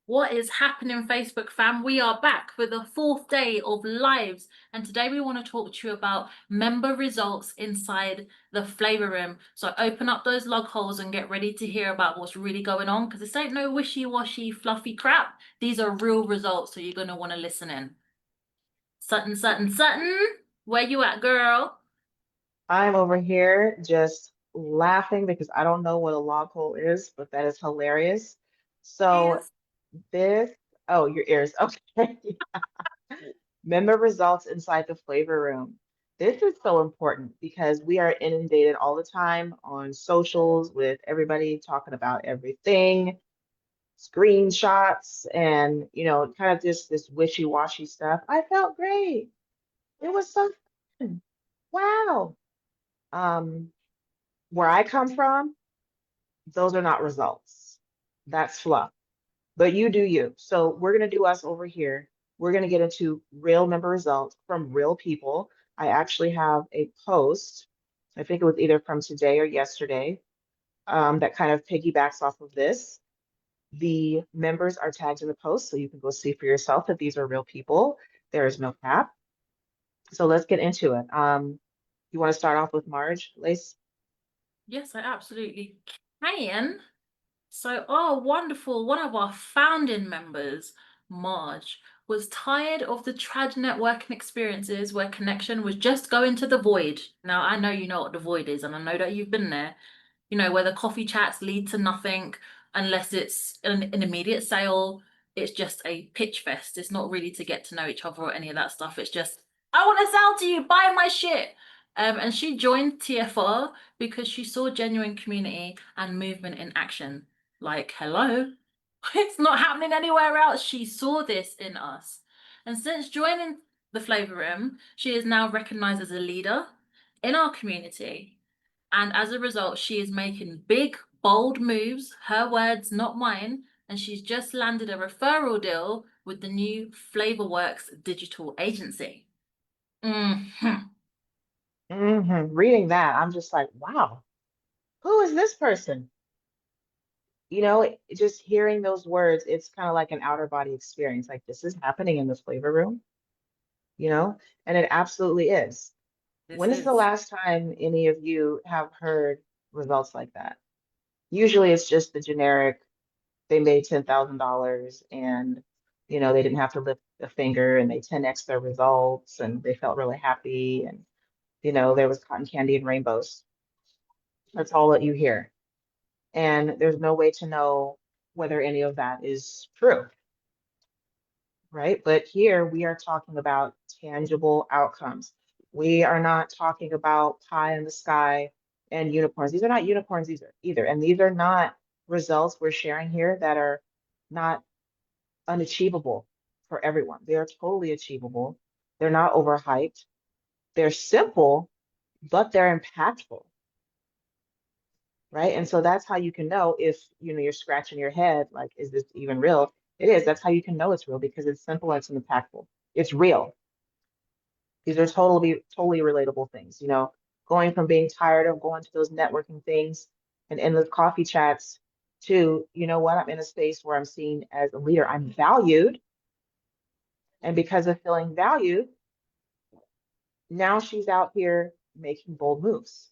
What is happening, Facebook fam? We are back for the fourth day of lives, and today we want to talk to you about member results inside the flavor room. So open up those log holes and get ready to hear about what's really going on, because this ain't no wishy-washy, fluffy crap. These are real results, so you're gonna want to listen in. Sutton, Sutton, Sutton, where you at, girl? I'm over here just laughing because I don't know what a log hole is, but that is hilarious. So Is this, oh, your ears. Okay. Member results inside the flavor room. This is so important because we are inundated all the time on socials with everybody talking about everything, screenshots, and kind of just this wishy-washy stuff. I felt great. It was so fun. Wow. Um, where I come from, those are not results. That's fluff. But you do you. So we're going to do us over here. We're going to get into real member results from real people. I actually have a post, I think it was either from today or yesterday, that kind of piggybacks off of this. The members are tagged in the post, so you can go see for yourself that these are real people. There is no cap. So let's get into it. You want to start off with Marge, Lace? yes, I absolutely can. So, our wonderful, one of our founding members, Marge, was tired of the trad networking experiences where connection was just going to the void. Now, I know you know what the void is, and I know that you've been there. You know, where the coffee chats lead to nothing unless it's an immediate sale. It's just a pitch fest. It's not really to get to know each other or any of that stuff. It's just, I want to sell to you, buy my shit. And she joined TFR because she saw genuine community and movement in action. Like, hello, it's not happening anywhere else. She saw this in us. And since joining the Flavor Room, she is now recognized as a leader in our community. And as a result, she is making big, bold moves, her words, not mine. And she's just landed a referral deal with the new Flavorworks digital agency. Mhm. Reading that, I'm just like, wow, who is this person? Just hearing those words, it's kind of like an outer body experience. Like this is happening in the flavor room, you know, and it absolutely is. This When is the is. last time any of you have heard results like that? Usually it's just the generic, they made $10,000 and, they didn't have to lift a finger and they 10x their results and they felt really happy and, there was cotton candy and rainbows. That's all that you hear. And there's no way to know whether any of that is true, right? But here we are talking about tangible outcomes. We are not talking about pie in the sky and unicorns. These are not unicorns either. And these are not results we're sharing here that are not unachievable for everyone. They are totally achievable. They're not overhyped. They're simple, but they're impactful, right? And so that's how you can know if, you're scratching your head, like, is this even real? It is. That's how you can know it's real because it's simple and it's impactful. It's real. These are totally relatable things, going from being tired of going to those networking things and endless coffee chats to, what, I'm in a space where I'm seen as a leader. I'm valued. And because of feeling valued, now she's out here making bold moves,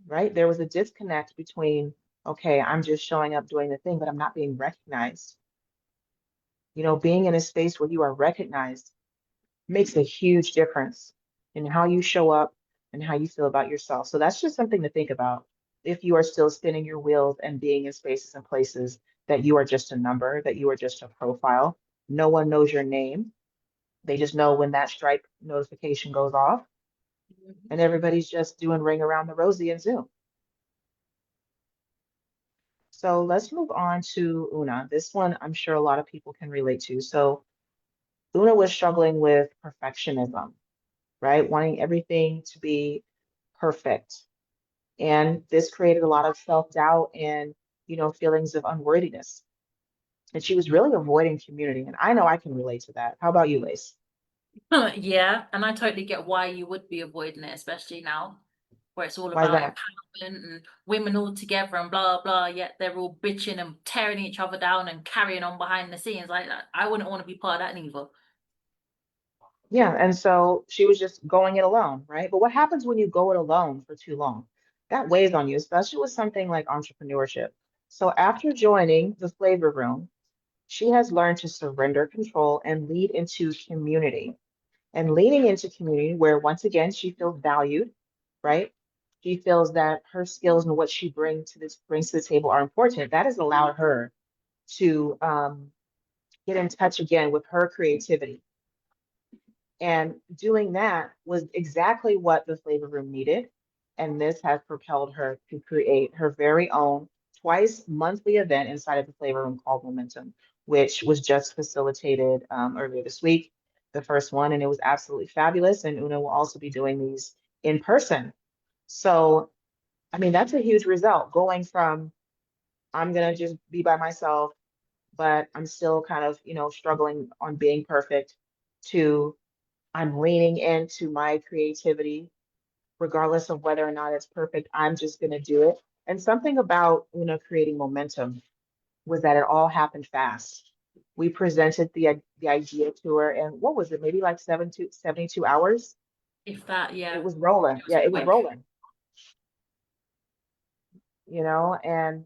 right? There was a disconnect between, okay, I'm just showing up doing the thing, but I'm not being recognized. Being in a space where you are recognized makes a huge difference in how you show up and how you feel about yourself. So that's just something to think about if you are still spinning your wheels and being in spaces and places that you are just a number, that you are just a profile. No one knows your name. They just know when that Stripe notification goes off and everybody's just doing ring around the rosy and Zoom. So let's move on to Una. This one I'm sure a lot of people can relate to. So Una was struggling with perfectionism, right? Wanting everything to be perfect. And this created a lot of self-doubt and, feelings of unworthiness. And she was really avoiding community. And I know I can relate to that. How about you, Lace? Yeah, and I totally get why you would be avoiding it, especially now. where it's all Why is about that? empowerment and women all together and blah blah, yet they're all bitching and tearing each other down and carrying on behind the scenes. Like that. I wouldn't want to be part of that neither. Yeah, and so she was just going it alone, right? But what happens when you go it alone for too long? That weighs on you, especially with something like entrepreneurship. So after joining the Flavor Room, she has learned to surrender control and lead into community. And leading into community where once again she feels valued, right? She feels that her skills and what she brings to the table are important. That has allowed her to get in touch again with her creativity. And doing that was exactly what the Flavor Room needed. And this has propelled her to create her very own twice monthly event inside of the Flavor Room called Momentum, which was just facilitated earlier this week, the first one, and it was absolutely fabulous. And Una will also be doing these in person. So, I mean, that's a huge result going from I'm going to just be by myself, but I'm still kind of, struggling on being perfect to I'm leaning into my creativity, regardless of whether or not it's perfect. I'm just going to do it. And something about creating momentum was that it all happened fast. We presented the idea to her, and what was it? Maybe like 72 hours. If that, It yeah, was rolling. it was Yeah, it was quick. rolling. And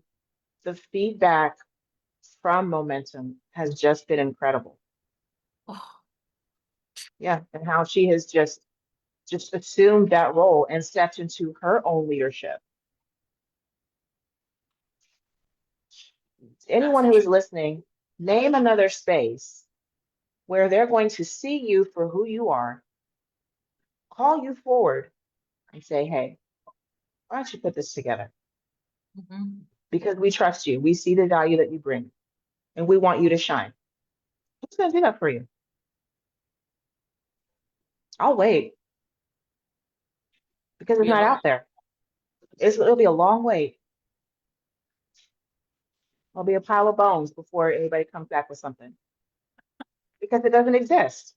the feedback from momentum has just been incredible. Oh, Yeah, and how she has just assumed that role and stepped into her own leadership. that's Anyone who true. is listening, name another space where they're going to see you for who you are, call you forward, and say, hey, why don't you put this together? Mhm. Because we trust you. We see the value that you bring, and we want you to shine. Who's going to do that for you? I'll wait because it's Be a not long. out there. It'll be a long wait. It'll be a pile of bones before anybody comes back with something because it doesn't exist.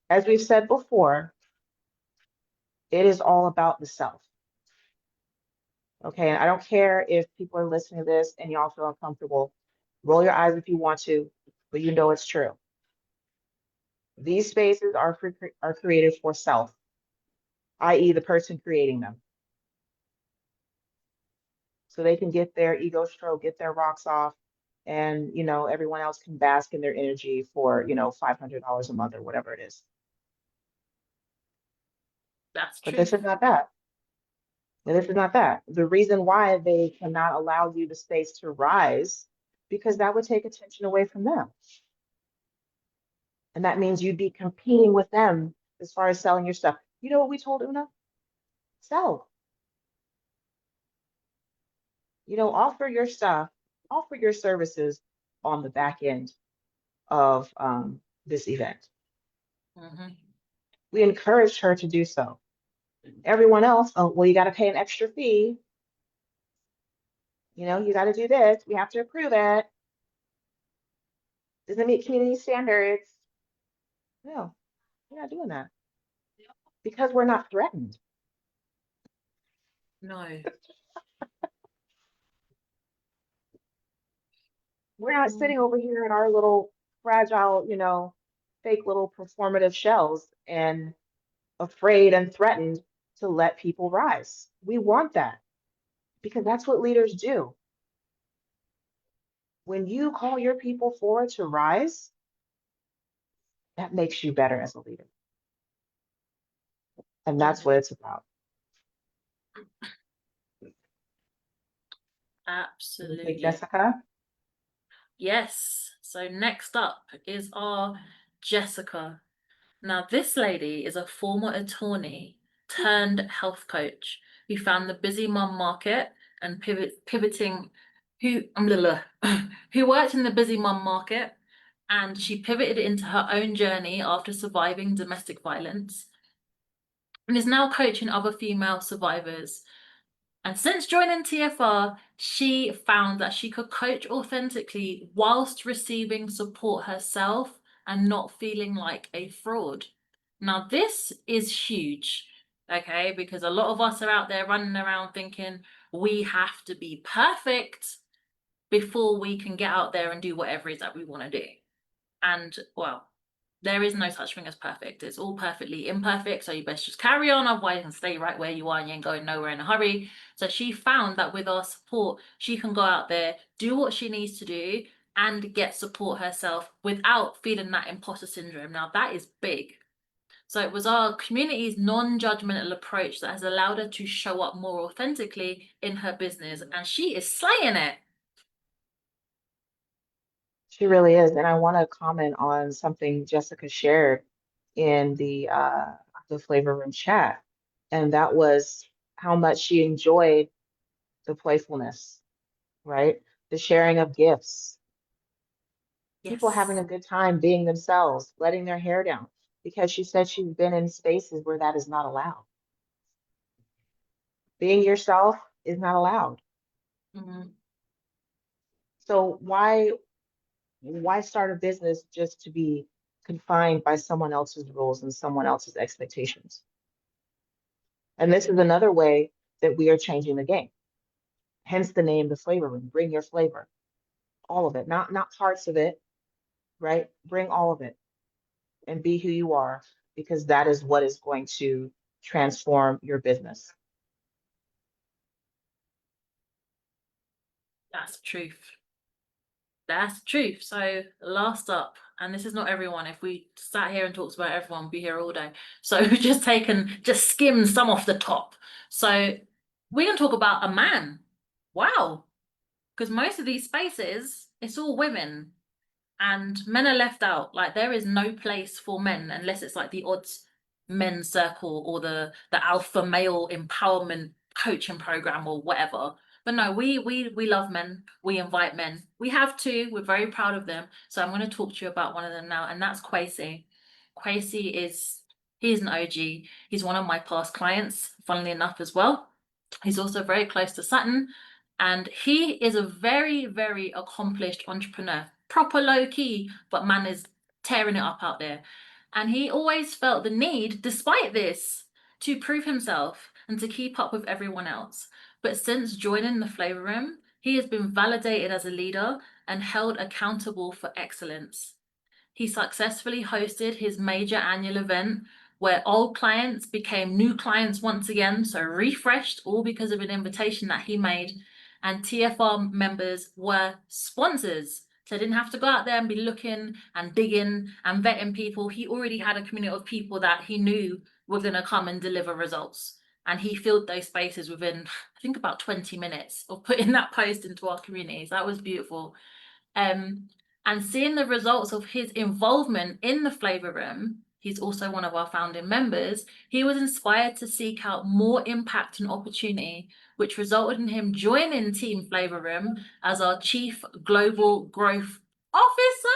As we've said before, it is all about the self. Okay, and I don't care if people are listening to this and y'all feel uncomfortable. Roll your eyes if you want to, but you know it's true. These spaces are created for self, i.e., the person creating them, so they can get their ego stroke, get their rocks off, and everyone else can bask in their energy for $500 a month or whatever it is. That's But this truth. is not that. This is not that. The reason why they cannot allow you the space to rise, because that would take attention away from them. And that means you'd be competing with them as far as selling your stuff. You know what we told Una? Sell. Offer your stuff, offer your services on the back end of this event. Mhm. We encouraged her to do so. Everyone else, oh, well, you got to pay an extra fee. You got to do this. We have to approve it. Doesn't meet community standards. No, we're not doing that because we're not threatened. No. We're not Mm. sitting over here in our little fragile, fake little performative shells and afraid and threatened to let people rise. We want that because that's what leaders do. When you call your people forward to rise, that makes you better as a leader. And that's what it's about. Can we take Absolutely. Jessica? Yes. So next up is our Jessica. Now, this lady is a former attorney turned health coach who found the busy mum market and pivoting who worked in the busy mum market, and she pivoted into her own journey after surviving domestic violence and is now coaching other female survivors. And since joining TFR, she found that she could coach authentically whilst receiving support herself and not feeling like a fraud. Now, this is huge. okay? Because a lot of us are out there running around thinking we have to be perfect before we can get out there and do whatever it is that we want to do. And well, there is no such thing as perfect. It's all perfectly imperfect. So you best just carry on, otherwise you can stay right where you are and you ain't going nowhere in a hurry. So she found that with our support, she can go out there, do what she needs to do, and get support herself without feeling that imposter syndrome. Now that is big. So it was our community's non-judgmental approach that has allowed her to show up more authentically in her business, and she is slaying it. She really is. And I want to comment on something Jessica shared in the Flavor Room chat. And that was how much she enjoyed the playfulness, right? The sharing of gifts, people having Yes. a good time being themselves, letting their hair down, because she said she's been in spaces where that is not allowed. Being yourself is not allowed. Mhm. So why start a business just to be confined by someone else's rules and someone else's expectations? And this is another way that we are changing the game. Hence the name, the Flavor Room. Bring your flavor, all of it, not parts of it, right? Bring all of it and be who you are, because that is what is going to transform your business. That's the truth. That's the truth. So last up, and this is not everyone. If we sat here and talked about everyone, we'd be here all day. So we've just skimmed some off the top. So we're gonna talk about a man. Wow. Because most of these spaces, it's all women and men are left out. Like there is no place for men unless it's like the odds men's circle or the alpha male empowerment coaching program or whatever. But no, we love men. We invite men. We have two. We're very proud of them. So I'm going to talk to you about one of them now, and that's Kwesi. Kwesi he's an OG. He's one of my past clients, funnily enough as well. He's also very close to Sutton, and he is a very, very accomplished entrepreneur. Proper low key, but man is tearing it up out there. And he always felt the need, despite this, to prove himself and to keep up with everyone else. But since joining the Flavor Room, he has been validated as a leader and held accountable for excellence. He successfulully hosted his major annual event where old clients became new clients once again, so refreshed, all because of an invitation that he made. And TFR members were sponsors. So they didn't have to go out there and be looking and digging and vetting people. He already had a community of people that he knew were going to come and deliver results. And he filled those spaces within, I think, about 20 minutes of putting that post into our communities. That was beautiful. And seeing the results of his involvement in the Flavor Room, he's also one of our founding members, he was inspired to seek out more impact and opportunity, which resulted in him joining Team Flavor Room as our Chief Global Growth Officer.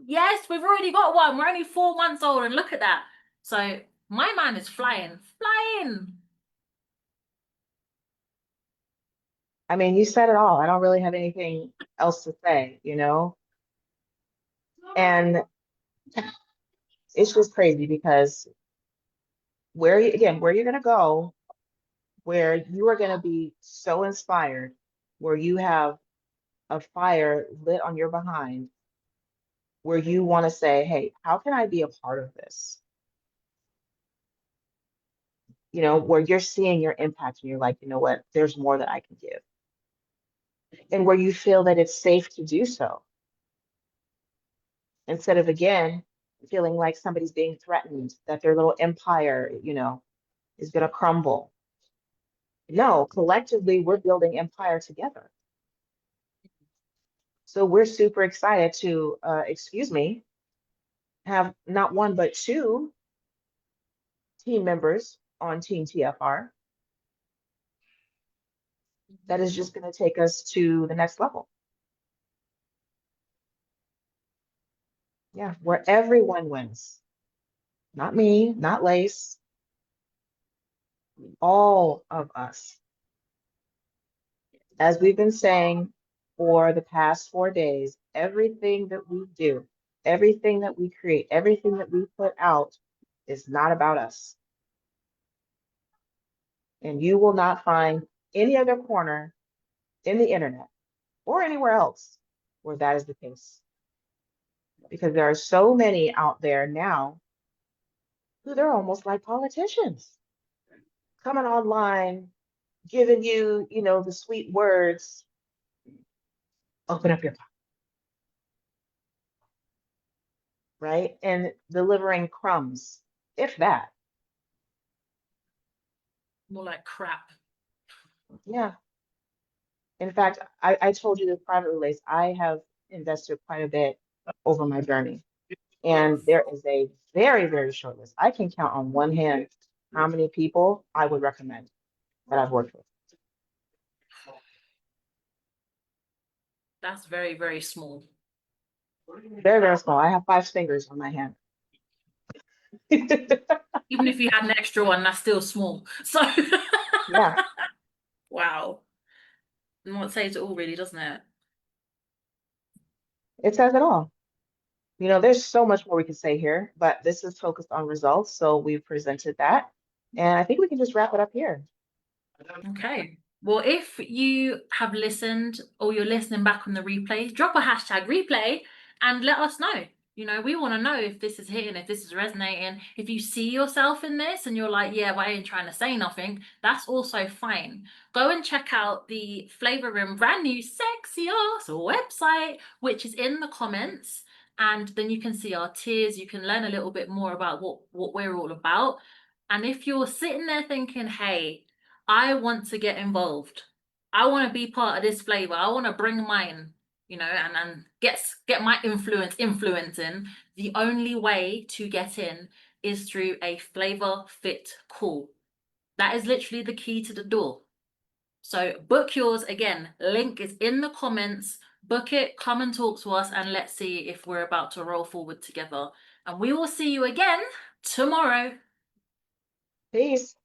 Yes, we've already got one. We're only 4 months old, and look at that. So my man is flying, flying. I mean, you said it all. I don't really have anything else to say, you know? And it's just crazy because where you're going to go, where you are going to be so inspired, where you have a fire lit on your behind, where you want to say, hey, how can I be a part of this? You know, where you're seeing your impact and you're like, you know what, there's more that I can give. And where you feel that it's safe to do so. Instead of, again, feeling like somebody's being threatened, that their little empire, you know, is going to crumble. No, collectively, we're building empire together. So we're super excited to, have not one, but two team members on Team TFR that is just going to take us to the next level. Yeah, where everyone wins. Not me, not Lace, all of us. As we've been saying for the past 4 days, everything that we do, everything that we create, everything that we put out is not about us. And you will not find any other corner in the internet or anywhere else where that is the case. Because there are so many out there now who they're almost like politicians coming online, giving you, the sweet words, open up your, right? And delivering crumbs, if that. More like crap. Yeah. In fact, I told you the private relays, I have invested quite a bit over my journey. And there is a very, very short list. I can count on one hand how many people I would recommend that I've worked with. That's very, very small. Very, very small. I have 5 fingers on my hand. Even if you had an extra one, that's still small. So Yeah, wow. And what says it all really, doesn't it? it says it all. There's so much more we could say here, but this is focused on results. So we've presented that. And I think we can just wrap it up here. Okay. Well, if you have listened or you're listening back on the replay, drop a hashtag replay and let us know. We want to know if this is hitting, if this is resonating. If you see yourself in this and you're like, yeah, but I ain't trying to say nothing, that's also fine. Go and check out the Flavor Room brand new sexy ass website, which is in the comments. And then you can see our tiers. You can learn a little bit more about what we're all about. And if you're sitting there thinking, hey, I want to get involved, I want to be part of this flavor, I want to bring mine, and get my influencing, the only way to get in is through a Flavor Fit call. That is literally the key to the door. So book yours. Again, link is in the comments. Book it, come and talk to us, and let's see if we're about to roll forward together. And we will see you again tomorrow. Peace.